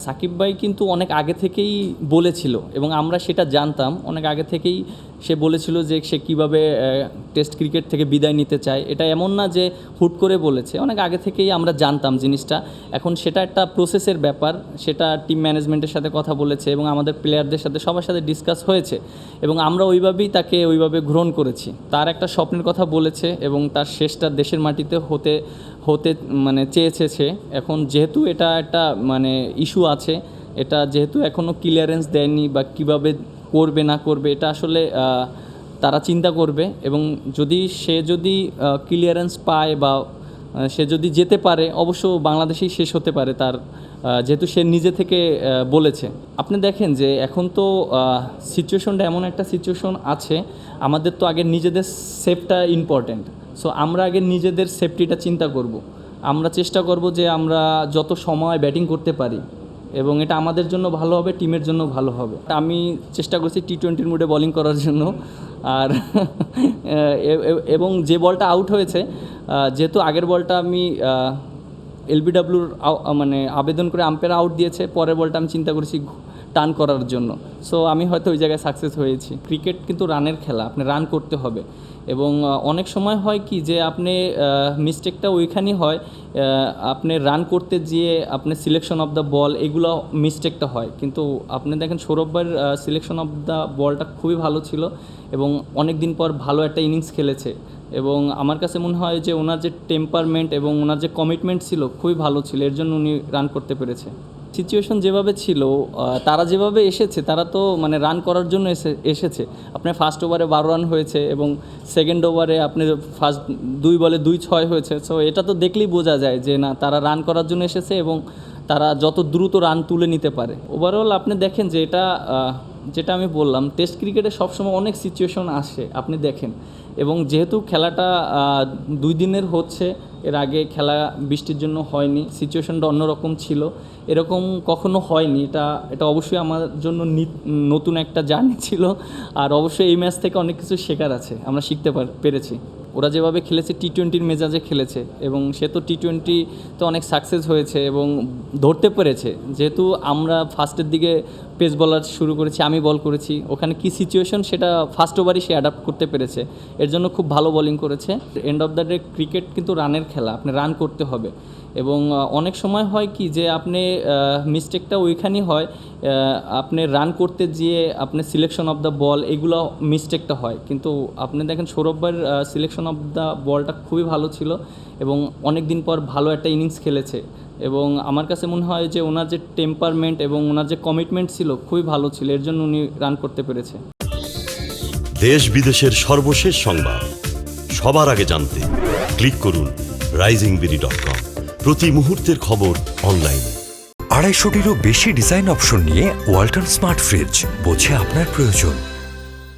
সাকিব ভাই কিন্তু অনেক আগে থেকেই বলেছিল এবং আমরা সেটা জানতাম। অনেক আগে থেকেই সে বলেছিল যে সে কীভাবে টেস্ট ক্রিকেট থেকে বিদায় নিতে চায়। এটা এমন না যে হুট করে বলেছে, অনেক আগে থেকেই আমরা জানতাম জিনিসটা। এখন সেটা একটা প্রসেসের ব্যাপার, সেটা টিম ম্যানেজমেন্টের সাথে কথা বলেছে এবং আমাদের প্লেয়ারদের সাথে সবার সাথে ডিসকাস হয়েছে এবং আমরা ওইভাবেই তাকে ওইভাবে গ্রহণ করেছি। তার একটা স্বপ্নের কথা বলেছে এবং তার শেষটা দেশের মাটিতে হতে মানে চেয়েছে সে। এখন যেহেতু এটা একটা মানে ইস্যু আছে, এটা যেহেতু এখনও ক্লিয়ারেন্স দেয়নি বা কীভাবে করবে না করবে এটা আসলে তারা চিন্তা করবে। এবং সে যদি ক্লিয়ারেন্স পায় বা সে যদি যেতে পারে, অবশ্য বাংলাদেশেই শেষ হতে পারে তার, যেহেতু সে নিজে থেকে বলেছে। আপনি দেখেন যে এখন তো সিচুয়েশনটা এমন একটা সিচুয়েশন আছে, আমাদের তো আগে নিজেদের সেফটা ইম্পর্ট্যান্ট। সো আমরা আগে নিজেদের সেফটিটা চিন্তা করব। আমরা চেষ্টা করব যে আমরা যত সময় ব্যাটিং করতে পারি এবং এটা আমাদের জন্য ভালো হবে, টিমের জন্য ভালো হবে। আমি চেষ্টা করছি টি-20 মুডে বোলিং করার জন্য। আর এবং যে বলটা আউট হয়েছে, যেহেতু আগের বলটা আমি এলবিডব্লিউর মানে আবেদন করে আম্পায়ার আউট দিয়েছে, পরের বলটা আমি চিন্তা করেছি টার্ন করার জন্য। সো আমি হয়তো ওই জায়গায় সাকসেস হয়েছি। ক্রিকেট কিন্তু রানের খেলা, আপনি রান করতে হবে। এবং অনেক সময় হয় কি যে আপনি মিস্টেকটা ওইখানেই হয়, আপনি রান করতে গিয়ে আপনি সিলেকশন অফ দ্য বল এগুলো মিস্টেকটা হয়। কিন্তু আপনি দেখেন সৌরভ ভাইয়ের সিলেকশন অফ দ্য বলটা খুবই ভালো ছিল এবং অনেক দিন পর ভালো একটা ইনিংস খেলেছে। এবং আমার কাছে মনে হয় যে ওনার যে টেম্পারমেন্ট এবং ওনার যে কমিটমেন্ট ছিল খুবই ভালো ছিল, এর জন্য উনি রান করতে পেরেছে। সিচুয়েশন যেভাবে ছিল, তারা যেভাবে এসেছে, তারা তো মানে রান করার জন্য এসেছে। আপনার ফার্স্ট ওভারে 12 রান হয়েছে এবং সেকেন্ড ওভারে আপনি ফার্স্ট 2 বলে 2-6 হয়েছে। সো এটা তো দেখলেই বোঝা যায় যে না, তারা রান করার জন্য এসেছে এবং তারা যত দ্রুত রান তুলে নিতে পারে। ওভারঅল আপনি দেখেন যে এটা যেটা আমি বললাম, টেস্ট ক্রিকেটে সবসময় অনেক সিচুয়েশন আসে, আপনি দেখেন। এবং যেহেতু খেলাটা 2 দিনের হচ্ছে, এর আগে খেলা বৃষ্টির জন্য হয়নি, সিচুয়েশনটা অন্যরকম ছিল, এরকম কখনো হয়নি। এটা অবশ্যই আমার জন্য নতুন একটা জার্নি ছিল। আর অবশ্যই এই ম্যাচ থেকে অনেক কিছু শেখার আছে, আমরা শিখতে পেরেছি। ওরা যেভাবে খেলেছে টি-20 মেজাজে খেলেছে এবং সে তো টি-20-তে অনেক সাকসেস হয়েছে এবং ধরতে পেরেছে। যেহেতু আমরা ফার্স্টের দিকে পেস বলার শুরু করেছি, আমি বল করেছি, ওখানে কি সিচুয়েশন সেটা ফার্স্ট ওভারই সে অ্যাডাপ্ট করতে পেরেছে, এর জন্য খুব ভালো বোলিং করেছে। End of the day cricket কিন্তু রানের খেলা, আপনি রান করতে হবে। এবং অনেক সময় হয় কি যে আপনি মিস্টেকটা ওইখানেই হয়, আপনি রান করতে গিয়ে আপনি সিলেকশন অফ দ্য বল এগুলো মিস্টেকটা হয়। কিন্তু আপনি দেখেন সৌরভ ভাইয়ের সিলেকশন অফ দ্য বলটা খুবই ভালো ছিল এবং অনেক দিন পর ভালো একটা ইনিংস খেলেছে। এবং আমার কাছে মনে হয় যে ওনার যে টেম্পারমেন্ট এবং ওনার যে কমিটমেন্ট ছিল খুবই ভালো ছিল, এর জন্য উনি রান করতে পেরেছে। দেশ বিদেশের সর্বশেষ সংবাদ সবার আগে জানতে ক্লিক করুন risingbeauty.com। প্রতি মুহূর্তের খবর অনলাইনে। 250-টিরও বেশি ডিজাইন অপশন নিয়ে ওয়ালটন স্মার্ট ফ্রিজ, বোঝে আপনার প্রয়োজন।